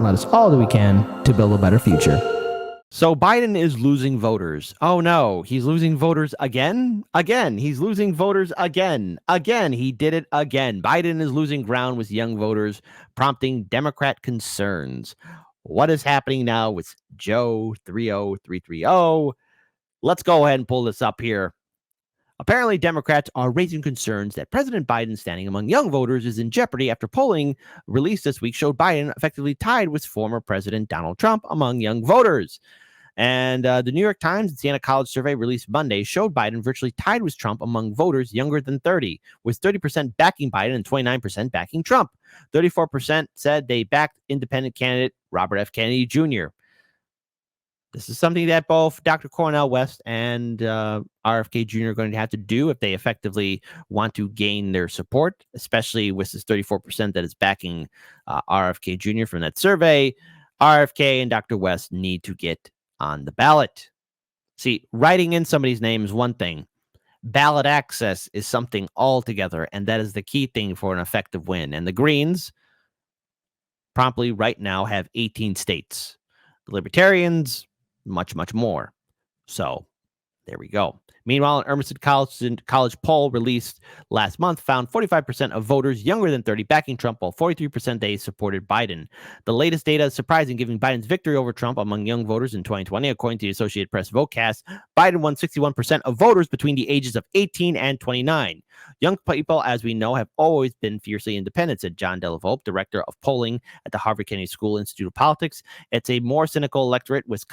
let us all do we can to build a better future. So Biden is losing voters. Oh no, he's losing voters again? Again, he's losing voters again. Again, he did it again. Biden is losing ground with young voters, prompting Democrat concerns. What is happening now with Joe 30330? Let's go ahead and pull this up here. Apparently, Democrats are raising concerns that President Biden's standing among young voters is in jeopardy after polling released this week showed Biden effectively tied with former President Donald Trump among young voters. And the New York Times and Siena College survey released Monday showed Biden virtually tied with Trump among voters younger than 30, with 30% backing Biden and 29% backing Trump. 34% said they backed independent candidate Robert F. Kennedy Jr. This is something that both Dr. Cornel West and RFK Jr. are going to have to do if they effectively want to gain their support, especially with this 34% that is backing RFK Jr. from that survey. RFK and Dr. West need to get on the ballot. See, writing in somebody's name is one thing. Ballot access is something altogether, and that is the key thing for an effective win. And the Greens promptly right now have 18 states. The Libertarians, much, much more. So there we go. Meanwhile, an Emerson College poll released last month found 45% of voters younger than 30 backing Trump, while 43% they supported Biden. The latest data is surprising, giving Biden's victory over Trump among young voters in 2020. According to the Associated Press Votecast, Biden won 61% of voters between the ages of 18 and 29. Young people, as we know, have always been fiercely independent, said John Delavolpe, director of polling at the Harvard Kennedy School Institute of Politics. It's a more cynical electorate with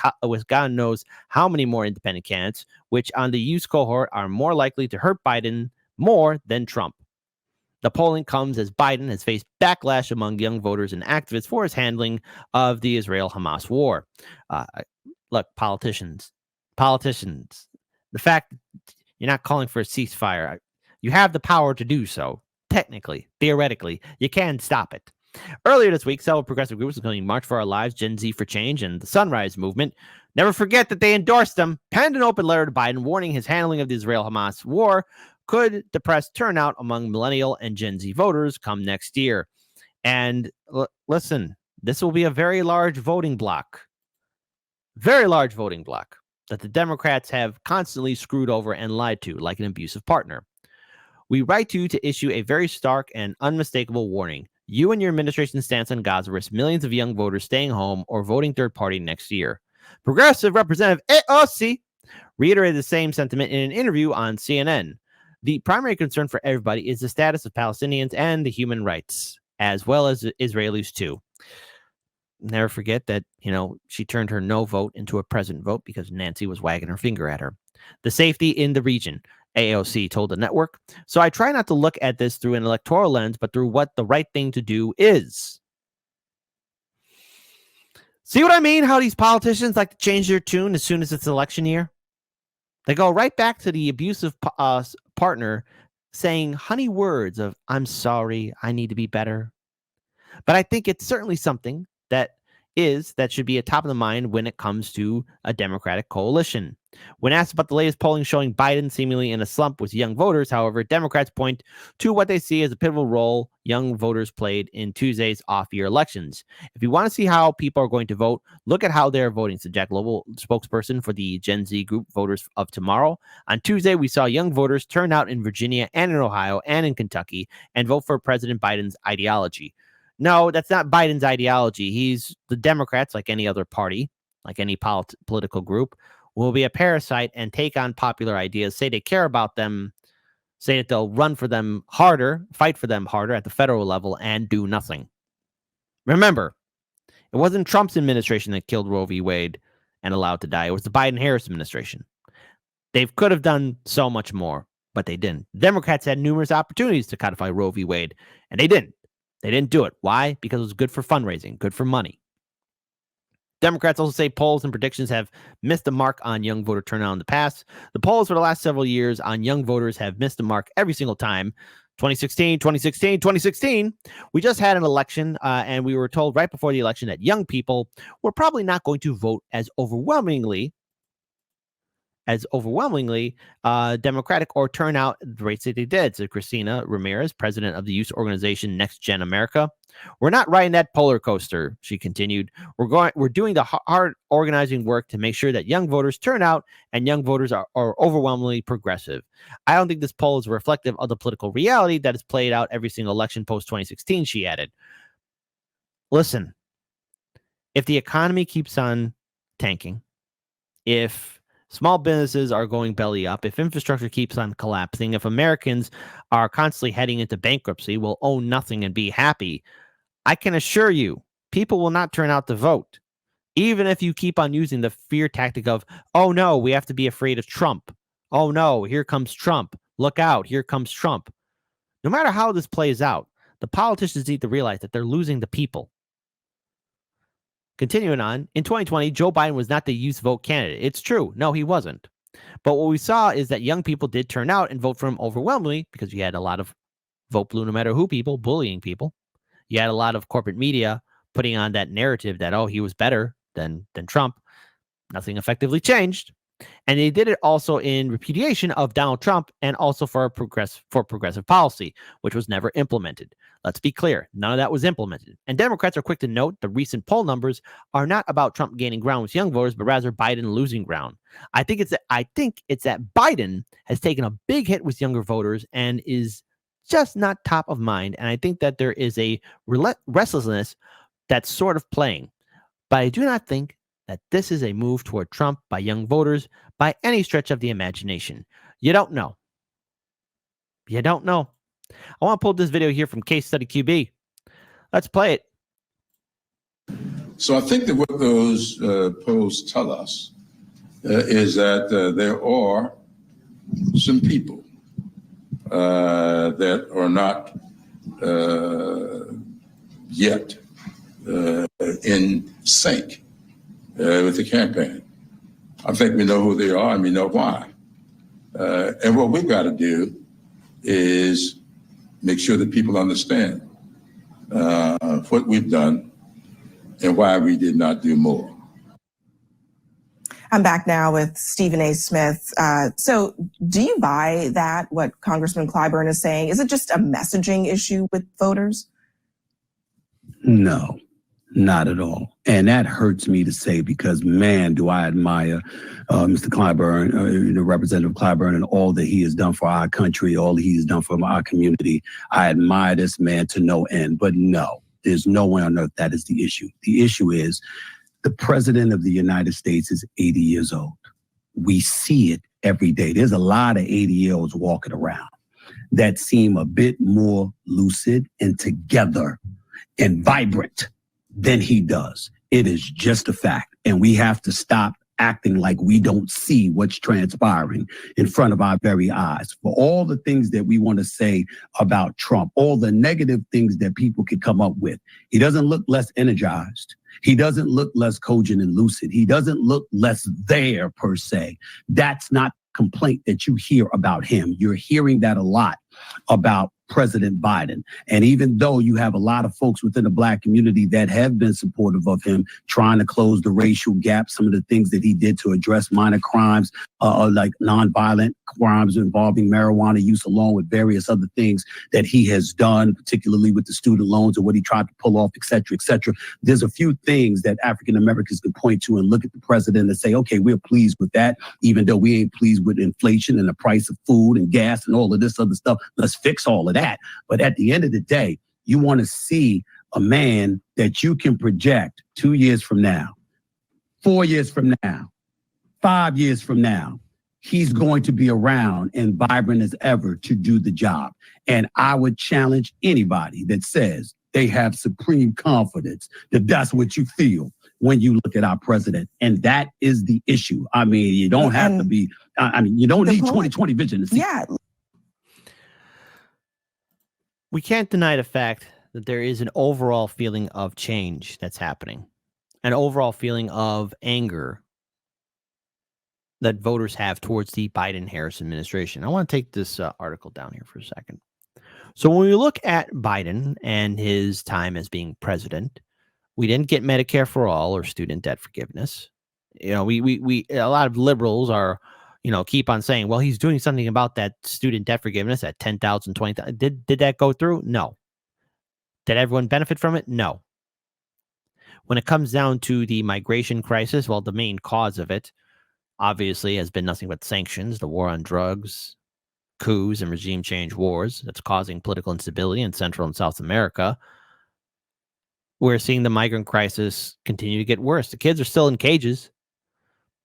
God knows how many more independent candidates, which on the youth cohort are more likely to hurt Biden more than Trump. The polling comes as Biden has faced backlash among young voters and activists for his handling of the Israel-Hamas war. Look, politicians, the fact you're not calling for a ceasefire, you have the power to do so. Technically, theoretically, you can stop it. Earlier this week, several progressive groups, including March for Our Lives, Gen Z for Change, and the Sunrise Movement, never forget that they endorsed him, penned an open letter to Biden warning his handling of the Israel-Hamas war could depress turnout among millennial and Gen Z voters come next year. And listen, this will be a very large voting block that the Democrats have constantly screwed over and lied to, like an abusive partner. We write to you to issue a very stark and unmistakable warning. You and your administration's stance on Gaza risk millions of young voters staying home or voting third party next year. Progressive Representative AOC reiterated the same sentiment in an interview on CNN. The primary concern for everybody is the status of Palestinians and the human rights, as well as Israelis too. Never forget that, she turned her no vote into a present vote because Nancy was wagging her finger at her. The safety in the region, AOC told the network. So I try not to look at this through an electoral lens, but through what the right thing to do is. See what I mean? How these politicians like to change their tune as soon as it's election year? They go right back to the abusive partner saying honey words of, I'm sorry, I need to be better. But I think it's certainly something that should be at top of the mind when it comes to a Democratic coalition. When asked about the latest polling showing Biden seemingly in a slump with young voters, however, Democrats point to what they see as a pivotal role young voters played in Tuesday's off-year elections. If you want to see how people are going to vote, look at how they're voting, said Jack Lobel, spokesperson for the Gen Z group Voters of Tomorrow. On Tuesday, we saw young voters turn out in Virginia and in Ohio and in Kentucky and vote for President Biden's ideology. No, that's not Biden's ideology. The Democrats, like any other party, like any political group, will be a parasite and take on popular ideas, say they care about them, say that they'll run for them harder, fight for them harder at the federal level, and do nothing. Remember, it wasn't Trump's administration that killed Roe v. Wade and allowed to die. It was the Biden-Harris administration. They could have done so much more, but they didn't. Democrats had numerous opportunities to codify Roe v. Wade, and they didn't. They didn't do it. Why? Because it was good for fundraising, good for money. Democrats also say polls and predictions have missed the mark on young voter turnout in the past. The polls for the last several years on young voters have missed the mark every single time. 2016, 2016, 2016. We just had an election, and we were told right before the election that young people were probably not going to vote as overwhelmingly as overwhelmingly Democratic or turn out the rates that they did, said Christina Ramirez, president of the youth organization Next Gen America. We're not riding that polar coaster, she continued. We're doing the hard organizing work to make sure that young voters turn out and young voters are overwhelmingly progressive. I don't think this poll is reflective of the political reality that is played out every single election post 2016, she added. Listen, if the economy keeps on tanking, if small businesses are going belly up, if infrastructure keeps on collapsing, if Americans are constantly heading into bankruptcy, will own nothing and be happy, I can assure you, people will not turn out to vote. Even if you keep on using the fear tactic of, oh no, we have to be afraid of Trump. Oh no, here comes Trump. Look out, here comes Trump. No matter how this plays out, the politicians need to realize that they're losing the people. Continuing on, in 2020, Joe Biden was not the youth vote candidate. It's true. No, he wasn't. But what we saw is that young people did turn out and vote for him overwhelmingly because you had a lot of vote blue no matter who people bullying people. You had a lot of corporate media putting on that narrative that, oh, he was better than Trump. Nothing effectively changed. And they did it also in repudiation of Donald Trump and also for progressive policy, which was never implemented. Let's be clear, none of that was implemented. And Democrats are quick to note the recent poll numbers are not about Trump gaining ground with young voters, but rather Biden losing ground. I think it's that Biden has taken a big hit with younger voters and is just not top of mind. And I think that there is a restlessness that's sort of playing. But I do not think that this is a move toward Trump by young voters by any stretch of the imagination. You don't know. You don't know. I want to pull this video here from Case Study QB. Let's play it. So I think that what those polls tell us is that there are some people that are not yet in sync with the campaign. I think we know who they are and we know why. And what we've got to do is make sure that people understand what we've done and why we did not do more. I'm back now with Stephen A. Smith. So do you buy that, what Congressman Clyburn is saying? Is it just a messaging issue with voters? No, not at all. And that hurts me to say because, man, do I admire Mr. Clyburn, Representative Clyburn, and all that he has done for our country, all that he has done for our community. I admire this man to no end. But no, there's no way on earth that is the issue. The issue is the president of the United States is 80 years old. We see it every day. There's a lot of 80-year-olds walking around that seem a bit more lucid and together and vibrant than he does. It is just a fact. And we have to stop acting like we don't see what's transpiring in front of our very eyes. For all the things that we want to say about Trump, all the negative things that people could come up with, he doesn't look less energized. He doesn't look less cogent and lucid. He doesn't look less there per se. That's not complaint that you hear about him. You're hearing that a lot about President Biden. And even though you have a lot of folks within the Black community that have been supportive of him, trying to close the racial gap, some of the things that he did to address minor crimes, like nonviolent crimes involving marijuana use, along with various other things that he has done, particularly with the student loans and what he tried to pull off, et cetera, et cetera. There's a few things that African Americans can point to and look at the president and say, okay, we're pleased with that, even though we ain't pleased with inflation and the price of food and gas and all of this other stuff. Let's fix all of that. But at the end of the day, you want to see a man that you can project 2 years from now, 4 years from now, 5 years from now. He's going to be around and vibrant as ever to do the job. And I would challenge anybody that says they have supreme confidence that that's what you feel when you look at our president. And that is the issue. I mean, you don't have to be, you don't need 20/20 vision to see. Yeah. We can't deny the fact that there is an overall feeling of change that's happening, an overall feeling of anger that voters have towards the Biden-Harris administration. I want to take this article down here for a second. So when we look at Biden and his time as being president, we didn't get Medicare for all or student debt forgiveness. You know, we a lot of liberals are, keep on saying, well, he's doing something about that student debt forgiveness at 10,000, 20,000. Did that go through? No. Did everyone benefit from it? No. When it comes down to the migration crisis, well, the main cause of it obviously has been nothing but sanctions, the war on drugs, coups, and regime change wars that's causing political instability in Central and South America. We're seeing the migrant crisis continue to get worse. The kids are still in cages.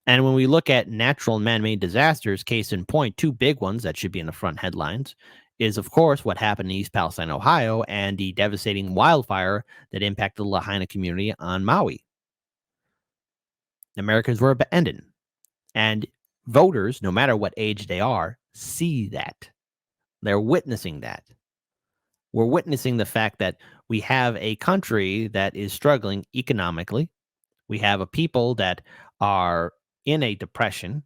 And when we look at natural and man-made disasters, case in point, two big ones that should be in the front headlines is, of course, what happened in East Palestine, Ohio, and the devastating wildfire that impacted the Lahaina community on Maui. Americans were abandoned. And voters, no matter what age they are, see that. They're witnessing that. We're witnessing the fact that we have a country that is struggling economically. We have a people that are in a depression,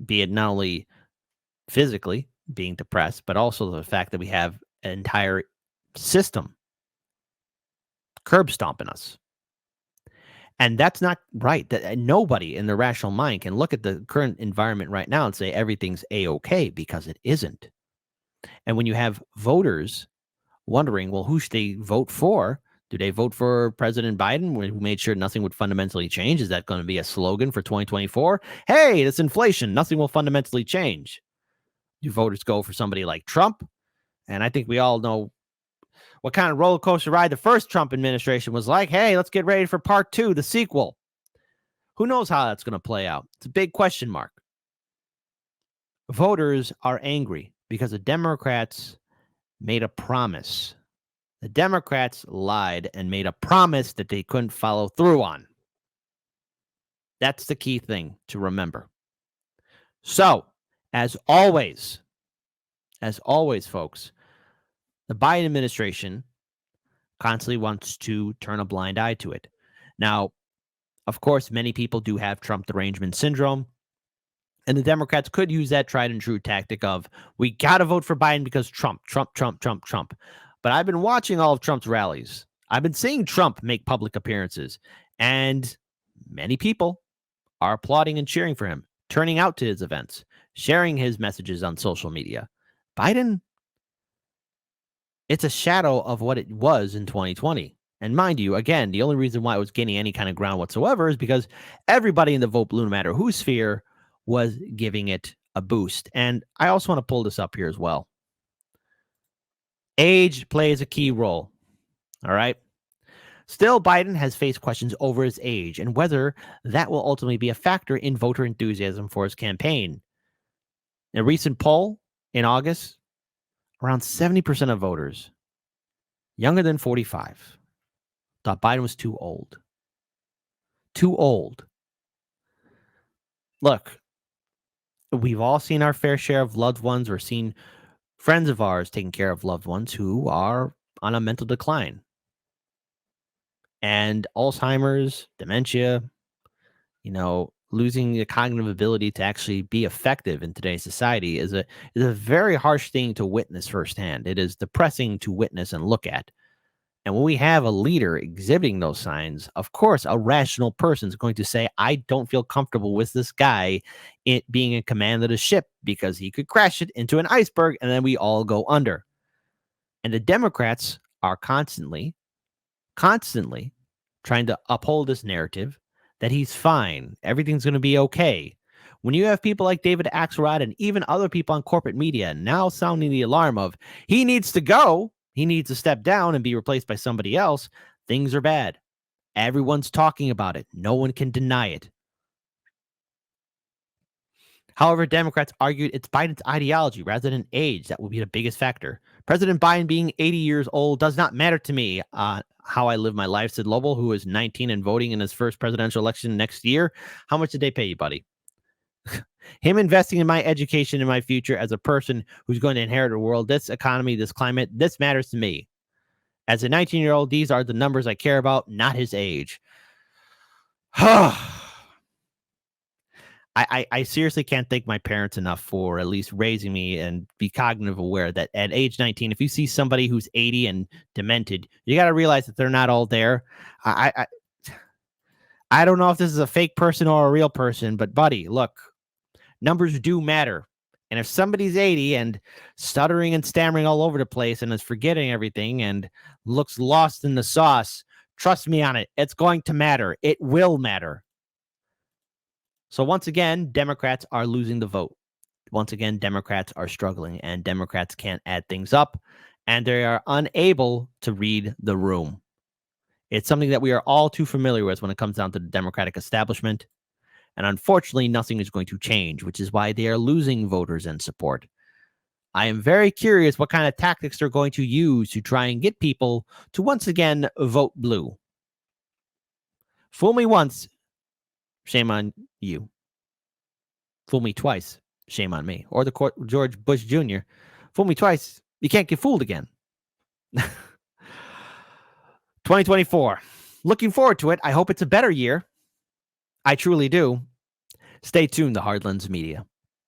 be it not only physically being depressed, but also the fact that we have an entire system curb stomping us. And that's not right. That nobody in their rational mind can look at the current environment right now and say everything's A-OK, because it isn't. And when you have voters wondering, well, who should they vote for? Do they vote for President Biden, who made sure nothing would fundamentally change? Is that going to be a slogan for 2024? Hey, it's inflation. Nothing will fundamentally change. Do voters go for somebody like Trump? And I think we all know what kind of roller coaster ride the first Trump administration was like. Hey, let's get ready for part 2, the sequel. Who knows how that's going to play out? It's a big question mark. Voters are angry because the Democrats made a promise. The Democrats lied and made a promise that they couldn't follow through on. That's the key thing to remember. So, as always, folks, the Biden administration constantly wants to turn a blind eye to it. Now, of course, many people do have Trump derangement syndrome, and the Democrats could use that tried and true tactic of, we got to vote for Biden because Trump. But I've been watching all of Trump's rallies. I've been seeing Trump make public appearances, and many people are applauding and cheering for him, turning out to his events, sharing his messages on social media. Biden, it's a shadow of what it was in 2020. And mind you, again, the only reason why it was gaining any kind of ground whatsoever is because everybody in the vote blue, no matter whose sphere, was giving it a boost. And I also want to pull this up here as well. Age plays a key role. All right. Still, Biden has faced questions over his age and whether that will ultimately be a factor in voter enthusiasm for his campaign. In a recent poll in August, around 70% of voters younger than 45 thought Biden was too old. Too old. Look, we've all seen our fair share of loved ones or seen friends of ours taking care of loved ones who are on a mental decline. And Alzheimer's, dementia, losing the cognitive ability to actually be effective in today's society is a very harsh thing to witness firsthand. It is depressing to witness and look at. And when we have a leader exhibiting those signs, of course, a rational person is going to say, I don't feel comfortable with this guy being in command of the ship because he could crash it into an iceberg and then we all go under. And the Democrats are constantly trying to uphold this narrative that he's fine. Everything's going to be okay. When you have people like David Axelrod and even other people on corporate media now sounding the alarm of he needs to go, he needs to step down and be replaced by somebody else, things are bad. Everyone's talking about it. No one can deny it. However, Democrats argued it's Biden's ideology rather than age that will be the biggest factor. President Biden being 80 years old does not matter to me how I live my life, said Lobel, who is 19 and voting in his first presidential election next year. How much did they pay you, buddy? Him investing in my education and my future as a person who's going to inherit a world, this economy, this climate, this matters to me. As a 19-year-old, these are the numbers I care about, not his age. I seriously can't thank my parents enough for at least raising me and be cognitive aware that at age 19, if you see somebody who's 80 and demented, you got to realize that they're not all there. I don't know if this is a fake person or a real person, but buddy, look, Numbers do matter. And if somebody's 80 and stuttering and stammering all over the place and is forgetting everything and looks lost in the sauce, trust me on it. It's going to matter. It will matter. So once again, Democrats are losing the vote. Once again, Democrats are struggling, and Democrats can't add things up, and they are unable to read the room. It's something that we are all too familiar with when it comes down to the Democratic establishment. And unfortunately, nothing is going to change, which is why they are losing voters and support. I am very curious what kind of tactics they're going to use to try and get people to once again vote blue. Fool me once, shame on you. Fool me twice, shame on me. Or the George Bush Jr. Fool me twice, you can't get fooled again. 2024. Looking forward to it. I hope it's a better year. I truly do. Stay tuned to Hardlands Media.